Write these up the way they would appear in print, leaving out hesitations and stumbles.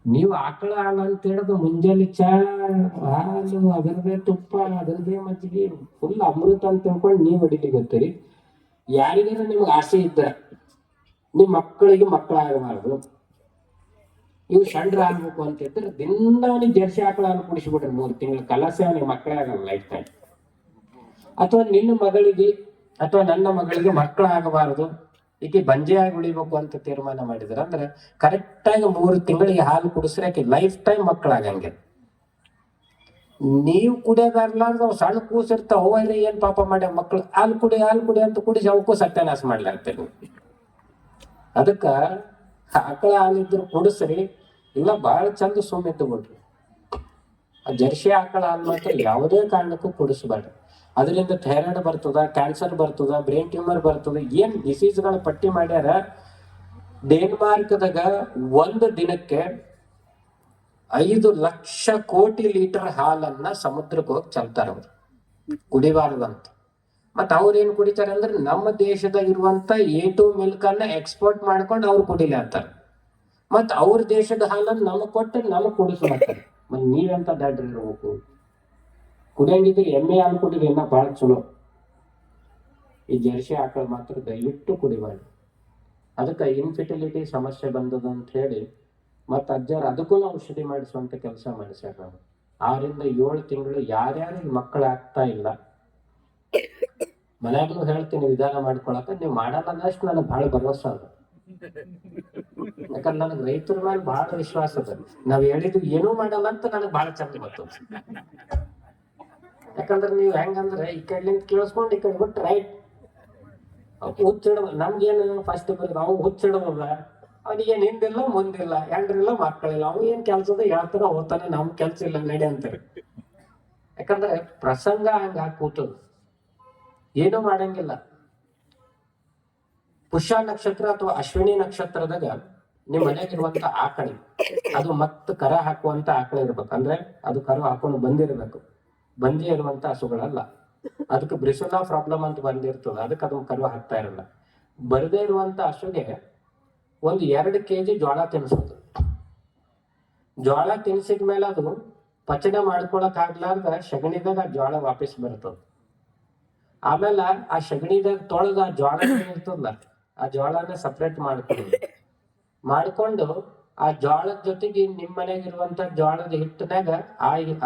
ನೀವು ಆಕಳ ಹಾಲು ಅಂತ ಹೇಳಿದ್ರು ಮುಂಜಾನೆ ಚಾ ಹಾಲು ಅದರದೇ ತುಪ್ಪ ಅದರದೇ ಮಜ್ಜಿಗೆ ಫುಲ್ ಅಮೃತ ಅಂತ ತಿಳ್ಕೊಂಡು ನೀವು ಹೊಡಿಲಿಗತ್ತೀರಿ. ಯಾರಿಗಾರ ನಿಮ್ಗೆ ಆಸೆ ಇದ್ದ ನಿಮ್ ಮಕ್ಕಳಿಗೆ ಮಕ್ಕಳಾಗಬಾರ್ದು, ಇವು ಷಂಡ್ರ ಆಗ್ಬೇಕು ಅಂತ ಇದ್ರೆ ದಿನ ಅವನಿಗೆ ಜರ್ಸಿ ಆಕಳ ಹಾಲು ಕುಡಿಸ್ಬಿಡ್ರಿ 3 ತಿಂಗಳು ಕಲಸೆ ಅವನಿಗೆ ಮಕ್ಕಳೇ ಆಗಲ್ಲ ಲೈಫ್ ಟೈಮ್. ಅಥವಾ ನಿನ್ನ ಮಗಳಿಗೆ ಅಥವಾ ನನ್ನ ಮಗಳಿಗೆ ಮಕ್ಕಳಾಗಬಾರದು, ಈಕೆ ಬಂಜೆ ಆಗಿ ಉಳಿಬೇಕು ಅಂತ ತೀರ್ಮಾನ ಮಾಡಿದ್ರ ಅಂದ್ರೆ ಕರೆಕ್ಟ್ ಆಗಿ 3 ತಿಂಗಳಿಗೆ ಹಾಲು ಕುಡಿಸ್ರೆ ಆಕೆ ಲೈಫ್ ಟೈಮ್ ಮಕ್ಕಳಾಗಂಗೆ. ನೀವು ಕುಡಿಯೋದಾರ್ಲಾರ್ದು ಅವ್ ಸಣ್ಣ ಕೂಸಿರ್ತಾವ ಹೋಗ್ರಿ ಏನ್ ಪಾಪ ಮಾಡ್ಯಾವ ಮಕ್ಳು ಹಾಲು ಕುಡಿ ಅಂತ ಕುಡಿಸಿ ಅವಕ್ಕೂ ಸತ್ಯಾನಾಶ ಮಾಡ್ಲಾಗ್ತೇವೆ. ಅದಕ್ಕ ಆಕಳ ಹಾಲಿದ್ರು ಕುಡಿಸ್ರಿ, ಇಲ್ಲ ಬಹಳ ಚಂದ ಸುಮ್ಮಿದ್ದು ಬಿಡ್ರಿ. ಆ ಜರ್ಸಿ ಆಕಳ ಹಾಲು ಮಾತ್ರ ಯಾವುದೇ ಕಾರಣಕ್ಕೂ ಕುಡಿಸ್ಬೇಡ್ರಿ. ಅದರಿಂದ ಥೈರಾಯ್ಡ್ ಬರ್ತದ, ಕ್ಯಾನ್ಸರ್ ಬರ್ತದ, ಬ್ರೈನ್ ಟ್ಯೂಮರ್ ಬರ್ತದ, ಏನ್ ಡಿಸೀಸ್ಗಳ ಪಟ್ಟಿ ಮಾಡ್ಯಾರ. ಡೆನ್ಮಾರ್ಕ್ದಾಗ 1 ದಿನಕ್ಕೆ 5 ಲಕ್ಷ ಕೋಟಿ ಲೀಟರ್ ಹಾಲನ್ನ ಸಮುದ್ರಕ್ಕೆ ಹೋಗಿ ಚೆಲ್ತಾರ ಅವ್ರು, ಕುಡಿಬಾರ್ದಂತ. ಮತ್ತ ಅವ್ರೇನ್ ಕುಡಿತಾರೆ ಅಂದ್ರೆ ನಮ್ಮ ದೇಶದಾಗ ಇರುವಂತ A2 ಮಿಲ್ಕ್ ಅನ್ನ ಎಕ್ಸ್ಪೋರ್ಟ್ ಮಾಡ್ಕೊಂಡು ಅವ್ರು ಕುಡಿಲಾತಾರ. ಮತ್ ಅವ್ರ ದೇಶದ ಹಾಲನ್ನ ನಮಗ್ ಕೊಟ್ಟು ನಮಗ್ ಕುಡಿಸ್ಲಾತಾರೆ. ಮತ್ ನೀವೆಂತ ದಾಡ್ರಿ ಇರ್ಬೇಕು? ಕುಡಿಯಂಗಿದ್ರೆ ಎಮ್ಮೆ ಹಾಲು ಕುಡಿದ್ರೆ ಇನ್ನ ಬಹಳ ಚಲೋ. ಈ ಜರ್ಸಿ ಆಕಳ ಮಾತ್ರ ದಯವಿಟ್ಟು ಕುಡಿಬಾರ್ದು. ಅದಕ್ಕೆ ಇನ್ಫಿಟಿಲಿಟಿ ಸಮಸ್ಯೆ ಬಂದದ ಅಂತ ಹೇಳಿ ಮತ್ತ ಅಜ್ಜಾರ ಅದಕ್ಕೂ ಔಷಧಿ ಮಾಡಿಸುವಂತ ಕೆಲಸ ಮಾಡಿಸ್ಯಾರ. ನಾವು 6ರಿಂದ 7 ತಿಂಗಳು ಯಾರ್ಯಾರಿಗೆ ಮಕ್ಕಳು ಆಗ್ತಾ ಇಲ್ಲ ಮನ್ಯಾಗ್ಲೂ ಹೇಳ್ತೀನಿ ವಿಧಾನ ಮಾಡ್ಕೊಳಕ. ನೀವು ಮಾಡಲ್ಲ ಅನ್ನಷ್ಟು ನನಗೆ ಬಹಳ ಭರವಸೆ ಅದ. ಯಾಕಂದ್ರೆ ನನಗೆ ರೈತರ ಮೇಲೆ ಬಹಳ ವಿಶ್ವಾಸ ಅದ. ನಾವ್ ಹೇಳಿದ್ವಿ ಏನೂ ಮಾಡಲ್ಲ ಅಂತ ನನಗೆ ಬಹಳ ಚಂದ ಗೊತ್ತು. ಯಾಕಂದ್ರೆ ನೀವು ಹೆಂಗಂದ್ರೆ ಈ ಕಡೆಲಿಂದ ಕೇಳಿಸ್ಕೊಂಡು ಈ ಕಡೆ ಬಿಟ್ಟು ರೈಟ್ ಹುಚ್ಚಿಡ ನಮ್ಗೇನು ಫಸ್ಟ್ ಬರೋದು ಅವ್ ಹುಚ್ಚಿಡೋದ. ಅವನಿಗೇನ್ ಹಿಂದಿಲ್ಲ ಮುಂದಿಲ್ಲ, ಹೆಂಡ್ರಿಲ್ಲ ಮಕ್ಕಳಿಲ್ಲ, ಅವ್ ಏನ್ ಕೆಲ್ಸದ ಹೇಳ್ತಾರ ಹೋಗ್ತಾನೆ, ನಮ್ ಕೆಲ್ಸ ಇಲ್ಲ ನಡಿ ಅಂತಾರೆ. ಯಾಕಂದ್ರೆ ಪ್ರಸಂಗ ಹಂಗ ಕೂತದ, ಏನೂ ಮಾಡಂಗಿಲ್ಲ. ಪುಷ್ಯ ನಕ್ಷತ್ರ ಅಥವಾ ಅಶ್ವಿನಿ ನಕ್ಷತ್ರದಾಗ ನಿಮ್ ಮನೆಗಿರುವಂತ ಆಕಳಿ ಅದು ಮತ್ತ ಕರ ಹಾಕುವಂತ ಆಕಳ ಇರ್ಬೇಕು. ಅಂದ್ರೆ ಅದು ಕರು ಹಾಕೊಂಡು ಬಂದಿರ್ಬೇಕು, ಬಂದಿ ಇರುವಂತ ಹಸುಗಳಲ್ಲ. ಅದಕ್ಕೆ ಬ್ರಿಸುಲಾ ಪ್ರಾಬ್ಲಮ್ ಅಂತ ಬಂದಿರ್ತದ, ಅದಕ್ಕೆ ಅದು ಕರು ಹಾಕ್ತಾ ಇರಲ್ಲ. ಬರದೇ ಇರುವಂತ ಹಸುಗೆ 1-2 kg ಜೋಳ ತಿನ್ಸೋದು. ಜೋಳ ತಿನ್ಸಿದ ಮೇಲೆ ಅದು ಪಚನ ಮಾಡ್ಕೊಳಕ್ ಆಗ್ಲಾರ್ದ ಸಗಣಿದಾಗ ಆ ಜೋಳ ವಾಪಸ್ ಬರ್ತದ. ಆಮೇಲೆ ಆ ಸಗಣಿದಾಗ ತೊಳೆದ ಆ ಜೋಳ ಇರ್ತದಲ್ಲ, ಆ ಜೋಳನ ಸಪ್ರೇಟ್ ಮಾಡ್ಕೊಂಡು ಆ ಜೋಳದ ಜೊತೆಗೆ ನಿಮ್ ಮನೆಗಿರುವಂತ ಜೋಳದ ಹಿಟ್ಟನಾಗ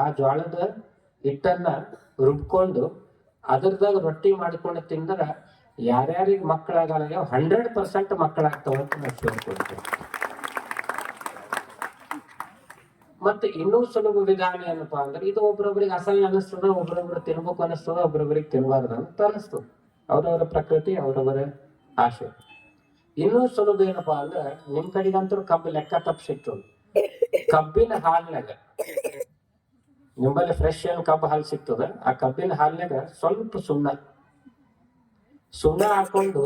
ಆ ಜೋಳದ ಹಿಟ್ಟನ್ನ ರುಬ್ಕೊಂಡು ಅದ್ರದಾಗ ರೊಟ್ಟಿ ಮಾಡ್ಕೊಂಡು ತಿಂದ್ರ ಯಾರ್ಯಾರಿಗೆ ಮಕ್ಕಳಾಗಲ್ಲ 100% ಮಕ್ಕಳಾಗ್ತಾವ ಅಂತ ನಾವು ಕೇಳ್ಕೊಳ್ತೇವೆ. ಮತ್ತೆ ಇನ್ನೂ ಸುಲಭ ವಿಧಾನ ಏನಪ್ಪಾ ಅಂದ್ರೆ, ಇದು ಒಬ್ರೊಬ್ರಿಗೆ ಅಸಹ್ಯ ಅನಿಸ್ತದ, ಒಬ್ರೊಬ್ರು ತಿನ್ಬೇಕು ಅನಿಸ್ತದ, ಒಬ್ರೊಬ್ರಿಗೆ ತಿನ್ಬಾರ್ದು ಅಂತ ಅನಿಸ್ತದ. ಅವ್ರವರ ಪ್ರಕೃತಿ, ಅವ್ರವರ ಆಸೆ. ಇನ್ನೂ ಸುಲಭ ಏನಪ್ಪಾ ಅಂದ್ರೆ, ನಿಮ್ ಕಡೆಗಂತೂ ಕಬ್ಬು ಲೆಕ್ಕ ತಪ್ಪು ಸಿಗ್ತದ. ಕಬ್ಬಿನ ಹಾಲ್ನಾಗ ನಿಮ್ಮಲ್ಲಿ ಫ್ರೆಶ್ ಏನ್ ಕಬ್ಬು ಹಾಲು ಸಿಗ್ತದ, ಆ ಕಬ್ಬಿನ ಹಾಲ್ನಾಗ ಸ್ವಲ್ಪ ಸುಣ್ಣ ಹಾಕೊಂಡು,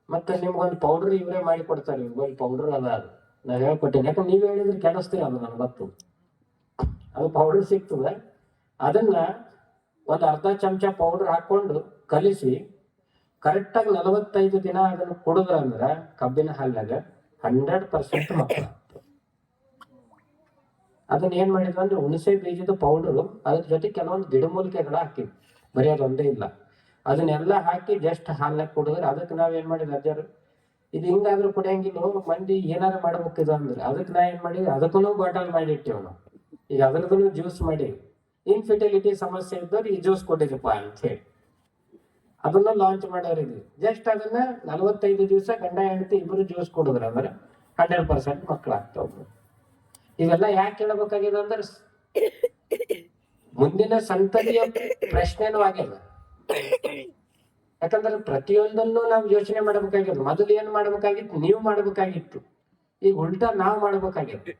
ಮತ್ತೆ ನಿಮ್ಗೊಂದು ಪೌಡರ್ ಇವರೇ ಮಾಡಿ ಕೊಡ್ತಾರೆ. ಒಂದು ಪೌಡರ್ ಅದ, ಅದು ನಾವ್ ಹೇಳ್ಕೊಟ್ಟೇನೆ. ಯಾಕಂದ್ರೆ ನೀವ್ ಹೇಳಿದ್ರೆ ಕೆಡಿಸ್ತೀರ, ಅದು ನನ್ಗೆ ಗೊತ್ತು. ಅದು ಪೌಡರ್ ಸಿಗ್ತದೆ, ಅದನ್ನ ಒಂದ್ ಅರ್ಧ ಚಮಚ ಪೌಡರ್ ಹಾಕೊಂಡು ಕಲಿಸಿ ಕರೆಕ್ಟಾಗಿ 45 ದಿನ ಅದನ್ನ ಕುಡಿದ್ರಂದ್ರ ಕಬ್ಬಿನ ಹಾಲ್ನಾಗ 100% ಮಕ್ಕಳು. ಅದನ್ನ ಏನ್ ಮಾಡಿದ್ವಿ ಅಂದ್ರೆ, ಹುಣಸೆ ಬೀಜದ ಪೌಡರು ಅದ್ರ ಜೊತೆ ಕೆಲವೊಂದು ಗಿಡಮೂಲಿಕೆಗಳ ಹಾಕಿದ್ವಿ, ಬರೀ ಅದೊಂದೇ ಇಲ್ಲ. ಅದನ್ನೆಲ್ಲ ಹಾಕಿ ಜಸ್ಟ್ ಹಾಲ್ನಾಗ ಕುಡಿದ್ರೆ, ಅದಕ್ಕೆ ನಾವೇನ್ ಮಾಡಿದ್ವಿ ಅಜ್ಜಾರು, ಇದು ಹಿಂಗಾದ್ರೂ ಕುಡಿಯಂಗಿಲ್ಲ ಮಂದಿ ಏನಾರ ಮಾಡ್ಬೇಕಿದ ಅಂದ್ರೆ, ಅದಕ್ಕೆ ನಾ ಏನ್ ಮಾಡಿದ್ವಿ, ಅದಕ್ಕೂ ಬಾಟಲ್ ಮಾಡಿ ಇಟ್ಟೇವ್ ನಾವು. ಈಗ ಅದ್ರದ್ದು ಜ್ಯೂಸ್ ಮಾಡಿ, ಇನ್ಫಿಟಿಲಿಟಿ ಸಮಸ್ಯೆ ಇದ್ದವ್ರು ಈ ಜ್ಯೂಸ್ ಕೊಟ್ಟಿದಪ್ಪ ಅಂತ ಹೇಳಿ ಅದನ್ನ ಲಾಂಚ್ ಮಾಡೋರಿದ್ವಿ. ಜಸ್ಟ್ ಅದನ್ನ 45 ದಿವಸ ಗಂಡ ಹೆಂಡತಿ ಇಬ್ರು ಜ್ಯೂಸ್ ಕುಡಿದ್ರ ಅಂದ್ರೆ 100% ಮಕ್ಕಳಾಗ್ತಾವ. ಇವೆಲ್ಲ ಯಾಕೆ ಕೇಳಬೇಕಾಗಿದೆ ಅಂದ್ರೆ, ಮುಂದಿನ ಸಂತತಿಯ ಪ್ರಶ್ನೆನೂ ಆಗ್ಯದ. ಯಾಕಂದ್ರೆ ಪ್ರತಿಯೊಂದನ್ನು ನಾವು ಯೋಚನೆ ಮಾಡ್ಬೇಕಾಗಿತ್ತು. ಮೊದಲು ಏನ್ ಮಾಡ್ಬೇಕಾಗಿತ್ತು, ನೀವು ಮಾಡ್ಬೇಕಾಗಿತ್ತು. ಈಗ ಉಲ್ಟಾ ನಾವ್ ಮಾಡ್ಬೇಕಾಗಿತ್ತು.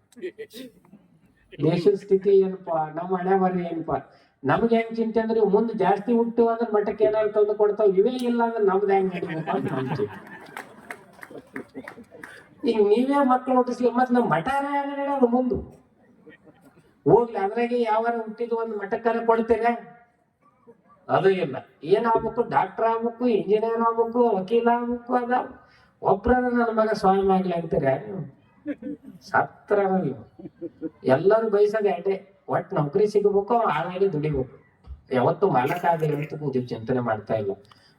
ದೇಶದ ಸ್ಥಿತಿ ಏನಪ್ಪಾ, ನಮ್ಮ ಹಣೆ ಬರ ಏನಪ್ಪಾ, ನಮ್ಗೆ ಹೆಂಗ್ ಚಿಂತೆ ಅಂದ್ರೆ, ಮುಂದೆ ಜಾಸ್ತಿ ಹುಟ್ಟು ಅಂದ್ರೆ ಮಠಕ್ಕೆ ಏನಾದ್ರು ತಂದು ಕೊಡ್ತಾವ, ಇವೇ ಇಲ್ಲ ಅಂದ್ರೆ ನಮ್ದು ಹೆಂಗ್ ನಡಿಬೇಕು ಅಂತ ನಮ್ ಚಿಂತೆ. ಈಗ ನೀವೇ ಮಕ್ಕಳು ಹುಟ್ಟಿಸ್ಲಿ, ಮತ್ ನಮ್ ಮಠಾರ ಅದು ಮುಂದೆ ಹೋಗ್ಲಿ. ಅದ್ರಾಗೆ ಯಾವಾರ ಹುಟ್ಟಿದ ಒಂದು ಮಠಕ್ಕಾರ ಕೊಡ್ತೇನೆ, ಅದು ಇಲ್ಲ. ಏನಾಗ್ಬೇಕು, ಡಾಕ್ಟರ್ ಆಗ್ಬೇಕು, ಇಂಜಿನಿಯರ್ ಆಗ್ಬೇಕು, ವಕೀಲ ಆಗ್ಬೇಕು. ಅದ ಒಬ್ರ ನನ್ನ ಮಗ ಸ್ವಾಮಿ ಆಗ್ಲಿ ಅಂತೀರ, ಸತ್ರ ಎಲ್ಲರೂ ಬಯಸೋದು ಅಡ್ಡೆ, ಒಟ್ಟು ನೌಕರಿ ಸಿಗಬೇಕು, ಆಳಾಗಿ ದುಡಿಬೇಕು. ಯಾವತ್ತು ಮಾಲಕ ಆಗಲಿ ಅಂತ ನೀವು ಚಿಂತನೆ ಮಾಡ್ತಾ ಇಲ್ಲ.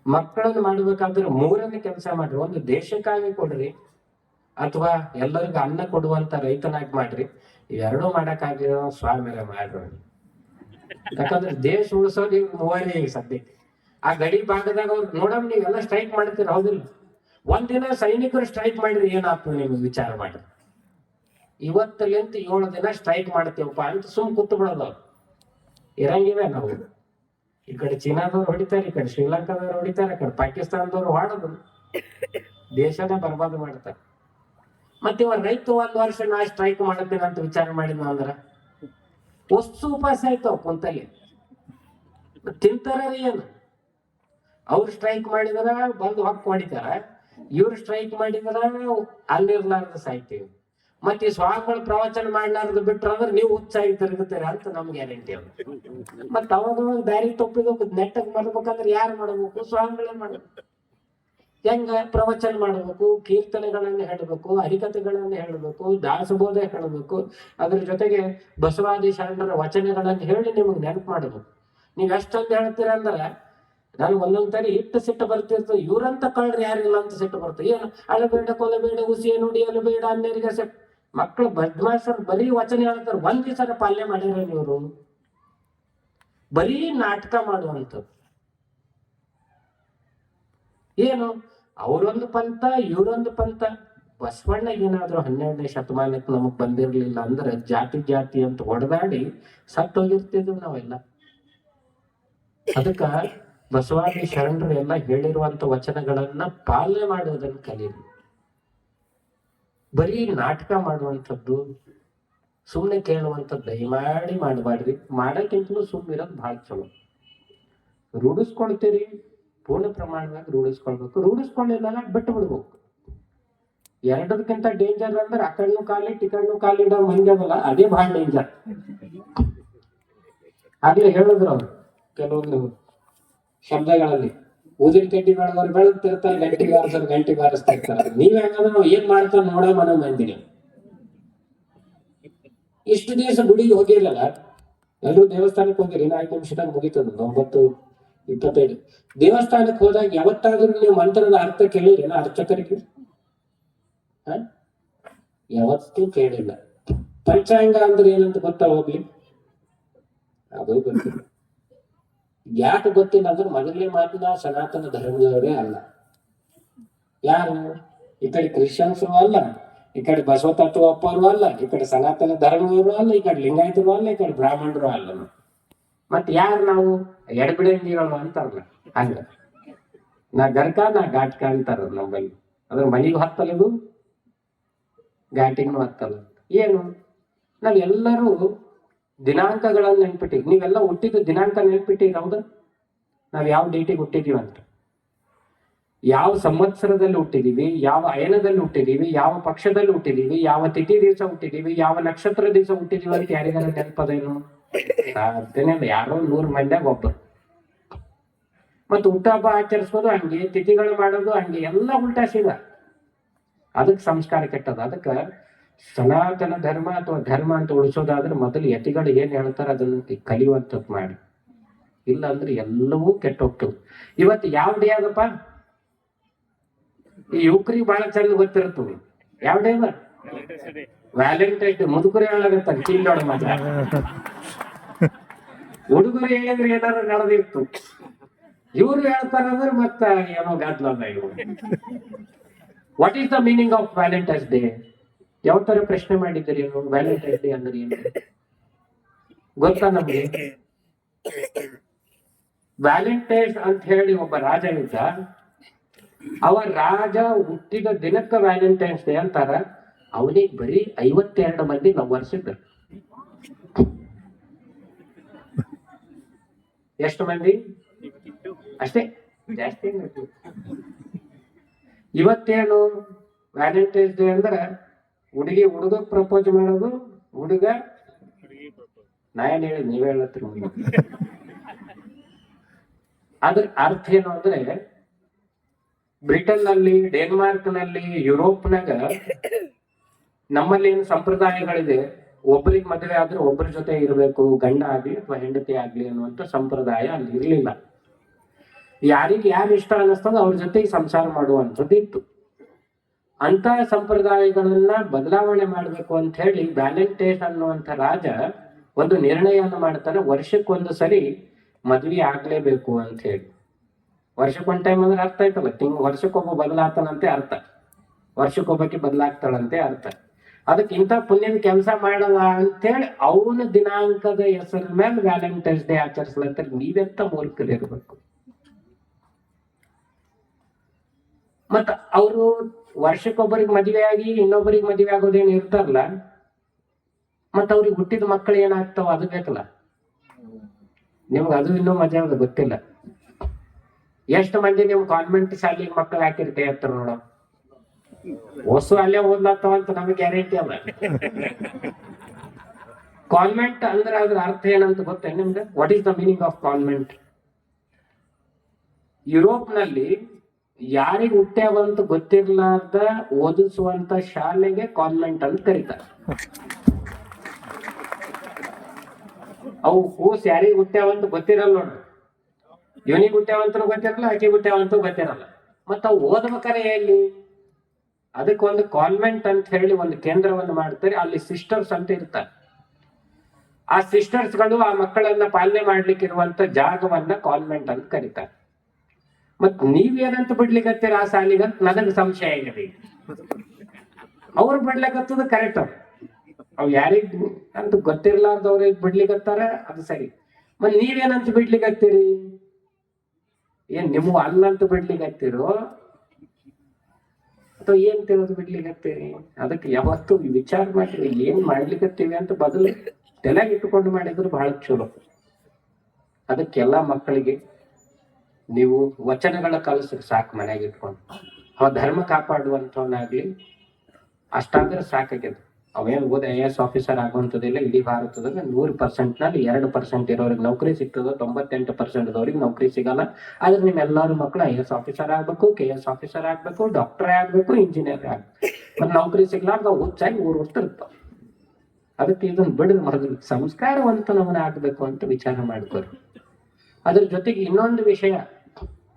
ಮಕ್ಕಳನ್ನ ಮಾಡ್ಬೇಕಾದ್ರೆ ಮೂರನೇ ಕೆಲಸ ಮಾಡ್ರಿ. ಒಂದು ದೇಶಕ್ಕಾಗಿ ಕೊಡ್ರಿ, ಅಥವಾ ಎಲ್ಲರಿಗೂ ಅನ್ನ ಕೊಡುವಂತ ರೈತನಾಗಿ ಮಾಡ್ರಿ. ಇವೆರಡೂ ಮಾಡಕ್ಕಾಗಿರೋ ಸ್ವಾಮಿರ ಮಾಡ್ರಿ. ಯಾಕಂದ್ರೆ ದೇಶ ಉಳಿಸೋದು ಇವ್ ಮೂವರೇ ಈಗ ಸದ್ಯಕ್ಕೆ. ಆ ಗಡಿ ಭಾಗದಾಗ ಅವ್ರು ನೋಡಮ್, ನೀವೆಲ್ಲ ಸ್ಟ್ರೈಕ್ ಮಾಡ್ತೀರ ಹೌದಿಲ್ಲ? ಒಂದಿನ ಸೈನಿಕರು ಸ್ಟ್ರೈಕ್ ಮಾಡಿದ್ರೆ ಏನಾಗ್ತದೆ ನಿಮ್ಗೆ ವಿಚಾರ ಮಾಡಿ. ಇವತ್ತಲಿಂತ 7 ದಿನ ಸ್ಟ್ರೈಕ್ ಮಾಡ್ತೀವಪ್ಪ ಅಂತ ಸುಮ್ ಕೂತ್ ಬಿಡೋದು. ಇರಂಗಿವೆ ನಾವು. ಈ ಕಡೆ ಚೀನಾದವ್ರು ಹೊಡಿತಾರೆ, ಈ ಕಡೆ ಶ್ರೀಲಂಕಾದವ್ರು ಹೊಡಿತಾರೆ, ಈ ಕಡೆ ಪಾಕಿಸ್ತಾನದವ್ರು ಹೊಡೋದು, ದೇಶನೇ ಬರ್ಬಾದ್ ಮಾಡ್ತಾರೆ. ಮತ್ತೆ ಇವ ರೈತ 1 ವರ್ಷ ನಾ ಸ್ಟ್ರೈಕ್ ಮಾಡತ್ತೇನೆ ಅಂತ ವಿಚಾರ ಮಾಡಿದ್ನ ಅಂದ್ರ ವಸ್ತು ಉಪವಾಸ ಆಯ್ತಾವ ಕುಂತಲ್ಲಿ ತಿಂತಾರ ಏನು? ಅವ್ರು ಸ್ಟ್ರೈಕ್ ಮಾಡಿದ್ರ ಬಂದು ಹೊಕ್ ಹೊಡಿತಾರ, ಇವ್ರು ಸ್ಟ್ರೈಕ್ ಮಾಡಿದ್ರ ಅಲ್ಲಿರ್ಲಾರ್ದ ಸಾಯ್ತೀವಿ. ಮತ್ತೆ ಈ ಸ್ವಾಮಿಗಳು ಪ್ರವಚನ ಮಾಡ್ಲಾರ್ದು ಬಿಟ್ರ ಅಂದ್ರೆ ನೀವು ಉತ್ಸಾಹ ತಿರುಗುತ್ತೀರ ಅಂತ ನಮ್ಗೆ ಗ್ಯಾರಂಟಿ ಅವ. ಮತ್ತ ಅವಾಗ ದಾರಿ ತಪ್ಪಿದ ನೆಟ್ಟಗ್ ಮಾಡ್ಬೇಕಂದ್ರೆ ಯಾರು ಮಾಡ್ಬೇಕು? ಸ್ವಾಮಿಗಳೇ ಮಾಡ್ಬೇಕು. ಹೆಂಗ ಪ್ರವಚನ ಮಾಡ್ಬೇಕು, ಕೀರ್ತನೆಗಳನ್ನ ಹೇಳಬೇಕು, ಹರಿಕಥೆಗಳನ್ನ ಹೇಳಬೇಕು, ದಾಸಬೋಧ ಹೇಳಬೇಕು, ಅದ್ರ ಜೊತೆಗೆ ಬಸವಾದಿ ಶರಣರ ವಚನಗಳನ್ನ ಹೇಳಿ ನಿಮಗ್ ನೆನಪು ಮಾಡ್ಬೇಕು. ನೀವ್ ಎಷ್ಟೊಂದು ಹೇಳ್ತೀರ ಅಂದ್ರ ನನಗೆ ಒಂದೊಂದ್ಸರಿ ಇಟ್ಟು ಸಿಟ್ಟು ಬರ್ತಿರ್ತದೆ. ಇವ್ರಂತ ಕಳ್ರಿ ಯಾರಿಲ್ಲ ಅಂತ ಸಿಟ್ಟು ಬರ್ತದೆ. ಏನು ಅಳಬೇಡ, ಕೊಲಬೇಡ, ಹುಸಿಯ ನುಡಿಯಲು ಬೇಡ, ಅನ್ಯರಿಗೆ ಮಕ್ಕಳು ಬದ್ಮಾಸರ್ ಬರೀ ವಚನ ಹೇಳ್ತಾರೆ. ಒಂದ್ ದಿವಸ ಪಾಲನೆ ಮಾಡಿರ ಇವರು? ಬರೀ ನಾಟಕ ಮಾಡುವಂಥದ್ದು. ಏನು ಅವರೊಂದು ಪಂಥ, ಇವರೊಂದು ಪಂಥ. ಬಸವಣ್ಣ ಏನಾದ್ರು 12ನೇ ಶತಮಾನಕ್ಕೆ ನಮಗ್ ಬಂದಿರ್ಲಿಲ್ಲ ಅಂದ್ರೆ ಜಾತಿ ಜಾತಿ ಅಂತ ಹೊಡೆದಾಡಿ ಸತ್ತೋಗಿರ್ತಿದ್ವಿ ನಾವೆಲ್ಲ. ಅದಕ್ಕ ಬಸವಾದಿ ಶರಣರು ಎಲ್ಲ ಹೇಳಿರುವಂತ ವಚನಗಳನ್ನ ಪಾಲನೆ ಮಾಡುವುದನ್ನು ಕಲೀರಿ. ಬರೀ ನಾಟಕ ಮಾಡುವಂಥದ್ದು, ಸುಮ್ಮನೆ ಕೇಳುವಂಥದ್ದು ದಯಮಾಡಿ ಮಾಡಬಾರ್ರಿ. ಮಾಡಕ್ಕಿಂತಲೂ ಸುಮ್ಮನಿರೋದು ಬಹಳ ಚಲೋ. ರೂಢಿಸ್ಕೊಳ್ತೀರಿ, ಪೂರ್ಣ ಪ್ರಮಾಣವಾಗಿ ರೂಢಿಸ್ಕೊಳ್ಬೇಕು. ರೂಢಿಸ್ಕೊಳ್ಳಿಲ್ಲ ಬಿಟ್ಟು ಬಿಡ್ಬೇಕು. ಎರಡಕ್ಕಿಂತ ಡೇಂಜರ್ ಅಂದ್ರೆ ಆ ಕಣ್ಣು ಕಾಲಿ ಟಿಕಣ್ಣು ಕಾಲಿಡೋ ಮಂದಿ ಅದಲ್ಲ, ಅದೇ ಬಹಳ ಡೇಂಜರ್. ಆಗ್ಲೇ ಹೇಳಿದ್ರು ಅವ್ರು ಕೆಲವೊಂದು ಶಬ್ದಗಳಲ್ಲಿ. ಊದಿನ ಕಡ್ಡಿ ಬೆಳೆದವ್ರು ಬೆಳೆತಿರ್ತಾರೆ, ಗಂಟಿ ಬಾರಿಸ್ತಾ ಇರ್ತಾರೆ. ನೀವ್ ಹೆಂಗಂದ್ರೆ ಏನ್ ಮಾಡ್ತಾರ ನೋಡ ಮನ ಮಂದಿಗೆ. ಇಷ್ಟು ದಿವಸ ಗುಡಿಗೆ ಹೋಗಿರಲ್ಲ, ಎಲ್ಲರೂ ದೇವಸ್ಥಾನಕ್ಕೆ ಹೋಗಿರಿ. 5 ನಿಮಿಷದಾಗ ಮುಗಿತದ. 9:25 ದೇವಸ್ಥಾನಕ್ಕೆ ಹೋದಾಗ ಯಾವತ್ತಾದ್ರೂ ನೀವು ಮಂತ್ರದ ಅರ್ಥ ಕೇಳಿರೇನ? ಅರ್ಚಕರಿಗೆ ಯಾವತ್ತೂ ಕೇಳಿಲ್ಲ. ಪಂಚಾಂಗ ಅಂದ್ರೆ ಏನಂತ ಗೊತ್ತಾ? ಹೋಗ್ಲಿ, ಅದು ಗೊತ್ತಿಲ್ಲ. ಯಾಕೆ ಗೊತ್ತಿಲ್ಲ ಅಂದ್ರೆ ಮೊದಲನೇ ಮಾತಿನ ಸನಾತನ ಧರ್ಮದವರೇ ಅಲ್ಲ. ಯಾರು? ಈ ಕಡೆ ಕ್ರಿಶ್ಚಿಯನ್ಸರು ಅಲ್ಲ, ಈ ಕಡೆ ಬಸವ ತತ್ವಪ್ಪರು ಅಲ್ಲ, ಈ ಕಡೆ ಸನಾತನ ಧರ್ಮದವರು ಅಲ್ಲ, ಈ ಕಡೆ ಲಿಂಗಾಯತರು ಅಲ್ಲ, ಈ ಕಡೆ ಬ್ರಾಹ್ಮಣರು ಅಲ್ಲ. ಮತ್ ಯಾರು ನಾವು? ಎಡಬಿಡಂಗಿಗಳು ಅಂತಾರಲ್ಲ ಹಂಗ. ನಾ ಗರ್ಕ ನಾ ಘಾಟ್ಕ ಅಂತಾರ ನಮ್ಮಲ್ಲಿ. ಅದ್ರ ಮನಿಗೂ ಹತ್ತಲ್ಲದು, ಘಾಟಿಗೂ ಹತ್ತಲ್ಲ. ಏನು? ನಾವೆಲ್ಲರೂ ದಿನಾಂಕಗಳನ್ನ ನೆನ್ಪಿಟ್ಟಿವಿ. ನೀವೆಲ್ಲ ಹುಟ್ಟಿದ ದಿನಾಂಕ ನೆನ್ಪಿಟ್ಟಿರಿ ಹೌದಾ? ನಾವ್ ಯಾವ ಡೇಟಿಗೆ ಹುಟ್ಟಿದೀವಿ ಅಂತ, ಯಾವ ಸಂವತ್ಸರದಲ್ಲಿ ಹುಟ್ಟಿದೀವಿ, ಯಾವ ಅಯನದಲ್ಲಿ ಹುಟ್ಟಿದೀವಿ, ಯಾವ ಪಕ್ಷದಲ್ಲಿ ಹುಟ್ಟಿದೀವಿ, ಯಾವ ತಿಥಿ ದಿವಸ ಹುಟ್ಟಿದೀವಿ, ಯಾವ ನಕ್ಷತ್ರ ದಿವಸ ಹುಟ್ಟಿದೀವಿ ಅಂತ ಯಾರಿಗಾರ ನೆನಪದೇನು? ಸಾಧ್ಯನೇ ಇಲ್ಲ. ಯಾರೋ 100 ಮಂದ್ಯಾಗ ಒಬ್ಬರು. ಮತ್ತು ಹುಟ್ಟಹಬ್ಬ ಆಚರಿಸೋದು ಹಂಗೆ, ತಿಥಿಗಳು ಮಾಡೋದು ಹಂಗೆ, ಎಲ್ಲ ಉಲ್ಟಾ ಸೀದಾ. ಅದಕ್ಕೆ ಸಂಸ್ಕಾರ ಕೆಟ್ಟದ. ಅದಕ್ಕೆ ಸನಾತನ ಧರ್ಮ ಅಥವಾ ಧರ್ಮ ಅಂತ ಉಳಿಸೋದಾದ್ರೆ ಮೊದಲು ಯತಿಗಳು ಏನ್ ಹೇಳ್ತಾರ ಅದನ್ನ ಕಲಿಯುವಂಥದ್ದು ಮಾಡಿ. ಇಲ್ಲ ಅಂದ್ರೆ ಎಲ್ಲವೂ ಕೆಟ್ಟ ಹೋಗ್ತವೆ. ಇವತ್ತು ಯಾವ ಡೇ ಆಗಪ್ಪ? ಈ ಯುವಕರಿಗೆ ಬಹಳ ಚಂದ ಗೊತ್ತಿರ್ತದೆ. ಯಾವ ಡೇ? Valentine's day. ಮುದುಕರು ಹೇಳಾಗತ್ತ ಕೀಳೋಡ ಮಾತ್ರ. ಹುಡುಗರು ಹೇಳಿದ್ರೆ ಏನಾದ್ರು ನಡೆದಿರ್ತು. ಇವ್ರು ಹೇಳ್ತಾರಂದ್ರೆ ಮತ್ತ ಏನೋ ಗಾದ್ಲಲ್ಲ ಇವ್ರು. What is the meaning of Valentine's day? ಯಾವ ತರ ಪ್ರಶ್ನೆ ಮಾಡಿದ್ದೀರಿ ನೀವು? ವ್ಯಾಲೆಂಟೈನ್ಸ್ ಡೇ ಅಂದ್ರೆ ಏನು ಗೊತ್ತಾ ನಮ್ಗೆ? ವ್ಯಾಲೆಂಟೈನ್ಸ್ ಅಂತ ಹೇಳಿ ಒಬ್ಬ ರಾಜ ಇದ್ದ. ಅವ ರಾಜ ಹುಟ್ಟಿದ ದಿನಕ್ಕ ವ್ಯಾಲೆಂಟೈನ್ಸ್ ಡೇ ಅಂತಾರ. ಅವನಿಗೆ ಬರೀ 52 ಮಂದಿ ಲವರ್ಸ್ ಇದ್ದರು. ಎಷ್ಟು ಮಂದಿ? ಅಷ್ಟೇ, ಜಾಸ್ತಿ. ಇವತ್ತೇನು ವ್ಯಾಲೆಂಟೈನ್ಸ್ ಡೇ ಅಂದ್ರೆ ಹುಡುಗಿ ಹುಡುಗ ಪ್ರಪೋಸ್ ಮಾಡೋದು, ಹುಡುಗ ನಾ ಏನ್ ಹೇಳಿ ನೀವೇ ಹೇಳತ್ತೀರಿ. ಅದ್ರ ಅರ್ಥ ಏನು ಅಂದ್ರೆ ಬ್ರಿಟನ್ ನಲ್ಲಿ, ಡೆನ್ಮಾರ್ಕ್ ನಲ್ಲಿ, ಯುರೋಪ್ನಾಗ ನಮ್ಮಲ್ಲಿ ಏನು ಸಂಪ್ರದಾಯಗಳಿದೆ ಒಬ್ಬರಿಗೆ ಮದುವೆ ಆದ್ರೆ ಒಬ್ಬರ ಜೊತೆ ಇರಬೇಕು, ಗಂಡ ಆಗ್ಲಿ ಅಥವಾ ಹೆಂಡತಿ ಆಗ್ಲಿ ಅನ್ನುವಂಥ ಸಂಪ್ರದಾಯ ಅಲ್ಲಿ ಇರ್ಲಿಲ್ಲ. ಯಾರಿಗೆ ಯಾರು ಇಷ್ಟ ಅನ್ನಿಸ್ತದ ಅವ್ರ ಜೊತೆಗೆ ಸಂಸಾರ ಮಾಡುವಂಥದ್ದು ಇತ್ತು. ಅಂತ ಸಂಪ್ರದಾಯಗಳನ್ನ ಬದಲಾವಣೆ ಮಾಡಬೇಕು ಅಂತ ಹೇಳಿ ವ್ಯಾಲೆಂಟೈನ್ ಅನ್ನುವಂಥ ರಾಜ ಒಂದು ನಿರ್ಣಯವನ್ನು ಮಾಡ್ತಾನೆ, ವರ್ಷಕ್ಕೊಂದು ಸರಿ ಮದ್ವೆ ಆಗ್ಲೇಬೇಕು ಅಂತ ಹೇಳಿ. ವರ್ಷಕ್ಕೊಂದ್ ಟೈಮ್ ಅಂದ್ರೆ ಅರ್ಥ ಆಯ್ತಲ್ಲ, ವರ್ಷಕ್ಕೊಬ್ಬ ಬದಲಾಗ್ತಾನಂತೆ ಅರ್ಥ, ವರ್ಷಕ್ಕೊಬ್ಬಕ್ಕೆ ಬದಲಾಗ್ತಾಳಂತೆ ಅರ್ಥ. ಅದಕ್ಕಿಂತ ಪುಣ್ಯದ ಕೆಲಸ ಮಾಡಲ್ಲ ಅಂತೇಳಿ ಅವನ ದಿನಾಂಕದ ಹೆಸರ ಮೇಲೆ ವ್ಯಾಲೆಂಟೈನ್ಸ್ ಡೇ ಆಚರಿಸ್ಲತ್ತಾರೆ. ನೀವೆಂತ ಮೂರ್ಖರಿರ್ಬೇಕು. ಮತ್ತ ಅವರು ವರ್ಷಕ್ಕೊಬ್ಬರಿಗೆ ಮದುವೆ ಆಗಿ ಇನ್ನೊಬ್ಬರಿಗೆ ಮದುವೆ ಆಗೋದೇನು ಇರ್ತಾರಲ್ಲ, ಮತ್ತ ಅವ್ರಿಗೆ ಹುಟ್ಟಿದ ಮಕ್ಕಳು ಏನಾಗ್ತಾವ ಅದು ಬೇಕಲ್ಲ. ನಿಮ್ಗೆ ಅದು ಇನ್ನೂ ಮಜಾ ಅದು ಗೊತ್ತಿಲ್ಲ. ಎಷ್ಟು ಮಂದಿ ನಿಮ್ ಕಾನ್ವೆಂಟ್ ಶಾಲೆಗೆ ಮಕ್ಕಳು ಹಾಕಿರ್ತೆ ಇರ್ತಾರ ನೋಡ, ಹೊಸ ಅಲ್ಲೇ ಓದ್ಲಾಗ್ತಾವ ಅಂತ ನಮಗೆ ಗ್ಯಾರಂಟಿ ಅಲ್ಲ. ಕಾನ್ವೆಂಟ್ ಅಂದ್ರೆ ಅದ್ರ ಅರ್ಥ ಏನಂತ ಗೊತ್ತೇ ನಿಮ್ಗೆ? What is the meaning of convent? Europe ನಲ್ಲಿ ಯಾರಿಗೆ ಹುಟ್ಟ್ಯಾವಂತ ಗೊತ್ತಿರ್ಲಾರ್ದ ಓದಿಸುವಂತ ಶಾಲೆಗೆ ಕಾನ್ವೆಂಟ್ ಅಂತ ಕರೀತಾರೆ. ಅವು ಕೂಸ್ ಯಾರಿಗೆ ಹುಟ್ಟ್ಯಾವಂತ ಗೊತ್ತಿರಲ್ಲ ನೋಡ್ರಿ, ಇವನಿಗೆ ಹುಟ್ಟ್ಯಾವಂತನೂ ಗೊತ್ತಿರಲ್ಲ, ಆಕೆ ಹುಟ್ಟ್ಯಾವಂತ ಗೊತ್ತಿರಲ್ಲ. ಮತ್ತ ಅವು ಓದ್ಬೇಕಾರೆ ಎಲ್ಲಿ? ಅದಕ್ಕೊಂದು ಕಾನ್ವೆಂಟ್ ಅಂತ ಹೇಳಿ ಒಂದು ಕೇಂದ್ರವನ್ನು ಮಾಡ್ತಾರೆ. ಅಲ್ಲಿ ಸಿಸ್ಟರ್ಸ್ ಅಂತ ಇರ್ತಾರೆ. ಆ ಸಿಸ್ಟರ್ಸ್ ಗಳು ಆ ಮಕ್ಕಳನ್ನ ಪಾಲನೆ ಮಾಡ್ಲಿಕ್ಕೆ ಇರುವಂತ ಜಾಗವನ್ನ ಕಾನ್ವೆಂಟ್ ಅಂತ ಕರೀತಾರೆ. ಮತ್ ನೀವೇನಂತ ಬಿಡ್ಲಿಕ್ಕತ್ತೀರ ಆ ಸಾಲಿಗಂತ ನನಗೆ ಸಂಶಯ ಆಗಿದೆ. ಅವ್ರು ಬಿಡ್ಲಿಕ್ಕತ್ತದ ಕರೆಕ್ಟ್, ಅವ್ ಯಾರಿಗ್ ಅಂತ ಗೊತ್ತಿರ್ಲಾರ್ದವ್ರಿಗೆ ಬಿಡ್ಲಿಕ್ಕತ್ತಾರ, ಅದು ಸರಿ. ಮತ್ ನೀವೇನಂತ ಬಿಡ್ಲಿಕ್ಕತ್ತೀರಿ? ಏನ್ ನಿಮ್ಗೆ ಅಲ್ಲಂತ ಬಿಡ್ಲಿಕ್ಕತ್ತೀರೋ ಅಥವಾ ಏನ್ ತಿಳಿದು ಬಿಡ್ಲಿಕ್ಕತ್ತೀರಿ? ಅದಕ್ಕೆ ಯಾವತ್ತು ವಿಚಾರ ಮಾಡ್ರಿ, ಏನ್ ಮಾಡ್ಲಿಕ್ಕತ್ತೀವಿ ಅಂತ ಬದಲು ತಲೆಗೆ ಇಟ್ಟುಕೊಂಡು ಮಾಡಿದ್ರು ಬಹಳ ಚಲೋ. ಅದಕ್ಕೆಲ್ಲಾ ಮಕ್ಕಳಿಗೆ ನೀವು ವಚನಗಳ ಕಲಿಸ್ರಿ ಸಾಕು, ಮನೆಯಾಗ ಇಟ್ಕೊಂಡು. ಅವ ಧರ್ಮ ಕಾಪಾಡುವಂಥವನಾಗ್ಲಿ ಅಷ್ಟಾದ್ರೆ ಸಾಕಾಗ್ಯದ. ಅವೇನು ಓದ IAS ಆಫೀಸರ್ ಆಗುವಂಥದ್ದಿಲ್ಲ. ಇಡೀ ಭಾರತದಾಗ 100% ನಲ್ಲಿ 2% ಇರೋರಿಗೆ ನೌಕರಿ ಸಿಗ್ತದ, 98% ಇರೋರಿಗೆ ನೌಕರಿ ಸಿಗಲ್ಲ. ಆದ್ರೆ ನಿಮ್ಮೆಲ್ಲರೂ ಮಕ್ಕಳು IAS ಆಫೀಸರ್ ಆಗ್ಬೇಕು, KS ಆಫೀಸರ್ ಆಗ್ಬೇಕು, ಡಾಕ್ಟರ್ ಆಗ್ಬೇಕು, ಇಂಜಿನಿಯರ್ ಆಗ್ಬೇಕು. ಮತ್ತೆ ನೌಕರಿ ಸಿಗ್ಲಾರ್ದ ಹುಚ್ಚಾಗಿ ಓಡ್ತಿರ್ತಾವ. ಅದಕ್ಕೆ ಇದನ್ನ ಬಿಡದ್ ಮೊದಲು ಸಂಸ್ಕಾರವಂತನವನ್ನ ಆಗ್ಬೇಕು ಅಂತ ವಿಚಾರ ಮಾಡ್ಕೋರಿ. ಅದ್ರ ಜೊತೆಗೆ ಇನ್ನೊಂದು ವಿಷಯ,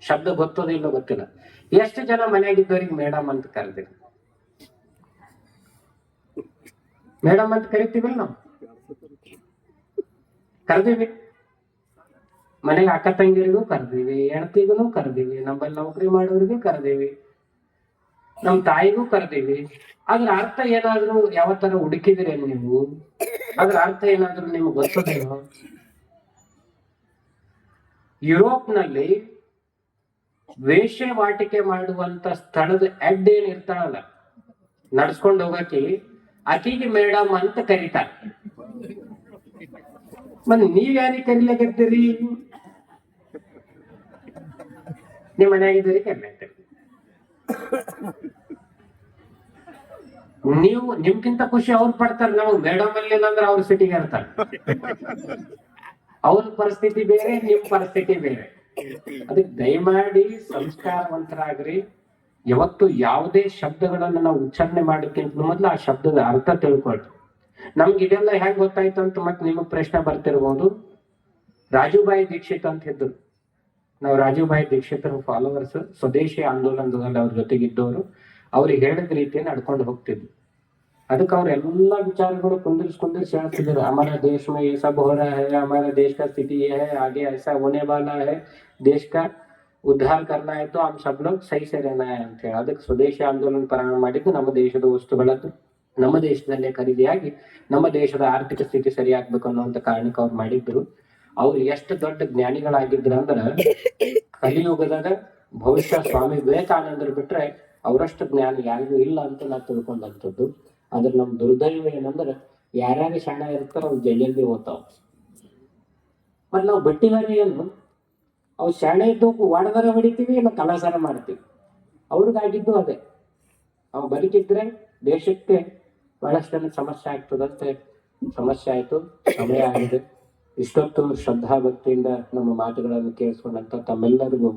ಶಬ್ದ ಗೊತ್ತೋದೇ ಇಲ್ಲ ಗೊತ್ತಿಲ್ಲ, ಎಷ್ಟು ಜನ ಮನೆಯಾಗಿದ್ದವ್ರಿಗೆ ಮೇಡಮ್ ಅಂತ ಕರೆದಿರಿ? ಮೇಡಮ್ ಅಂತ ಕರಿತೀವಿ ನಾವು, ಕರ್ದೀವಿ. ಮನೆಗೆ ಅಕ್ಕ ತಂಗಿರಿಗೂ ಕರ್ದೀವಿ, ಹೆಣ್ತಿಗೂ ಕರ್ದೀವಿ, ನಮ್ಮಲ್ಲಿ ನೌಕರಿ ಮಾಡೋರಿಗೂ ಕರ್ದೀವಿ, ನಮ್ ತಾಯಿಗೂ ಕರ್ದೀವಿ. ಅದ್ರ ಅರ್ಥ ಏನಾದ್ರು ಯಾವ ತರ ಹುಡುಕಿದಿರೇನು ನೀವು? ಅದ್ರ ಅರ್ಥ ಏನಾದ್ರು ನಿಮ್ಗೆ ಗೊತ್ತದೇನೋ? ಯುರೋಪ್ ನಲ್ಲಿ ವೇಶ್ಯವಾಟಿಕೆ ಮಾಡುವಂತ ಸ್ಥಳದ ಅಡ್ಡ ಏನ್ ಇರ್ತಾಳಲ್ಲ, ನಡ್ಸ್ಕೊಂಡು ಹೋಗಕ್ಕೆ, ಆಕಿಗೆ ಮೇಡಮ್ ಅಂತ ಕರೀತಾರ. ಮತ್ ನೀವ್ ಯಾರಿಗೆ ಕರಿಲಾಕತ್ತೀರಿ? ನಿಮ್ ಮನೆಯಾಗಿದ್ದೀರಿ ಕರಿಲಾಕ್ತೀರಿ. ನೀವು ನಿಮ್ಗಿಂತ ಖುಷಿ ಅವ್ರು ಪಡ್ತಾರೆ. ನಮಗ್ ಮೇಡಮ್ ಅಲ್ಲಿ ಅಂದ್ರೆ ಅವ್ರ ಸಿಟಿಗೆ ಇರ್ತಾರೆ. ಅವ್ರ ಪರಿಸ್ಥಿತಿ ಬೇರೆ, ನಿಮ್ ಪರಿಸ್ಥಿತಿ ಬೇರೆ. ಅದಕ್ಕೆ ದಯಮಾಡಿ ಸಂಸ್ಕಾರವಂತರಾಗ್ರಿ. ಯಾವತ್ತು ಯಾವುದೇ ಶಬ್ದಗಳನ್ನ ನಾವು ಉಚ್ಚಾರಣೆ ಮಾಡೋಕ್ಕಿಂತ ಮೊದಲು ಆ ಶಬ್ದದ ಅರ್ಥ ತಿಳ್ಕೊಳ್ರಿ. ನಮ್ಗೆ ಇದೆಲ್ಲ ಹೆಂಗ್ ಗೊತ್ತಾಯ್ತು ಅಂತ ಮತ್ತೆ ನಿಮಗ್ ಪ್ರಶ್ನೆ ಬರ್ತಿರ್ಬೋದು. ರಾಜುಭಾಯಿ ದೀಕ್ಷಿತ್ ಅಂತ ಇದ್ರು. ನಾವು ರಾಜುಭಾಯಿ ದೀಕ್ಷಿತರ ಫಾಲೋವರ್ಸ್, ಸ್ವದೇಶಿ ಆಂದೋಲನದಲ್ಲಿ ಅವ್ರ ಜೊತೆಗಿದ್ದವರು. ಅವ್ರಿಗೆ ಹೇಳಿದ ರೀತಿಯಲ್ಲಿ ನಡ್ಕೊಂಡು ಹೋಗ್ತಿದ್ವಿ. ಅದಕ್ಕೆ ಅವ್ರ ಎಲ್ಲಾ ವಿಚಾರಗಳು ಕುಂದಿರ್ಸಿ ಹೇಳ್ತಿದ್ರು. हमारा देश में ये सब हो रहा है, हमारा देश का स्थिति ये है, आगे ऐसा होने वाला है, देश का ಉದ್ಧಾರ करना है तो हम सब लोग सही से रहना है ಅಂತ ಹೇಳಿ. ಅದಕ್ಕೆ ಸ್ವದೇಶಿ ಆಂದೋಲನ ಪ್ರಾರಂಭ ಮಾಡಿದ್ದು ನಮ್ಮ ದೇಶದ ವಸ್ತುಗಳನ್ನು ನಮ್ಮ ದೇಶದಲ್ಲೇ ಖರೀದಿಯಾಗಿ ನಮ್ಮ ದೇಶದ ಆರ್ಥಿಕ ಸ್ಥಿತಿ ಸರಿಯಾಗ್ಬೇಕು ಅನ್ನುವಂತ ಕಾರಣಕ್ಕೆ ಅವ್ರು ಮಾಡಿದ್ರು. ಅವ್ರು ಎಷ್ಟು ದೊಡ್ಡ ಜ್ಞಾನಿಗಳಾಗಿದ್ರು ಅಂದ್ರೆ, ಕಲಿಯುಗದಾಗ ಭವಿಷ್ಯ ಸ್ವಾಮಿ ವಿವೇಕಾನಂದರು ಬಿಟ್ರೆ ಅವರಷ್ಟು ಜ್ಞಾನ ಯಾರಿಗೂ ಇಲ್ಲ ಅಂತ ನಾ ತಿಳ್ಕೊಂಡಂಥದ್ದು. ಅದ್ರ ನಮ್ ದುರ್ದೈವ ಏನಂದ್ರೆ, ಯಾರ್ಯಾರು ಶಾಣ ಇರ್ತಾರ ಅವ್ರು ಜೈಲಲ್ಲಿ ಓದ್ತಾವ. ಮತ್ ನಾವು ಬಟ್ಟಿವಾರಿ ಏನು, ಅವ್ ಶಾಣೆ ಇದ್ದು ವಾಡದಾರ ಹೊಡಿತೀವಿ, ಇಲ್ಲ ಕಲಾಸಾರ ಮಾಡ್ತೀವಿ. ಅವ್ರಿಗಾಗಿದ್ದು ಅದೇ. ಅವ್ ಬದುಕಿದ್ರೆ ದೇಶಕ್ಕೆ ಬಹಳಷ್ಟು ಸಮಸ್ಯೆ ಆಗ್ತದಂತೆ ಸಮಸ್ಯೆ ಆಯ್ತು. ಸಮಯ ಆಗಿದೆ. ಇಷ್ಟೊತ್ತು ಶ್ರದ್ಧಾ ಭಕ್ತಿಯಿಂದ ನಮ್ಮ ಮಾತುಗಳನ್ನು ಕೇಳಿಸ್ಕೊಂಡಂತ ತಮ್ಮೆಲ್ಲರಿಗೂ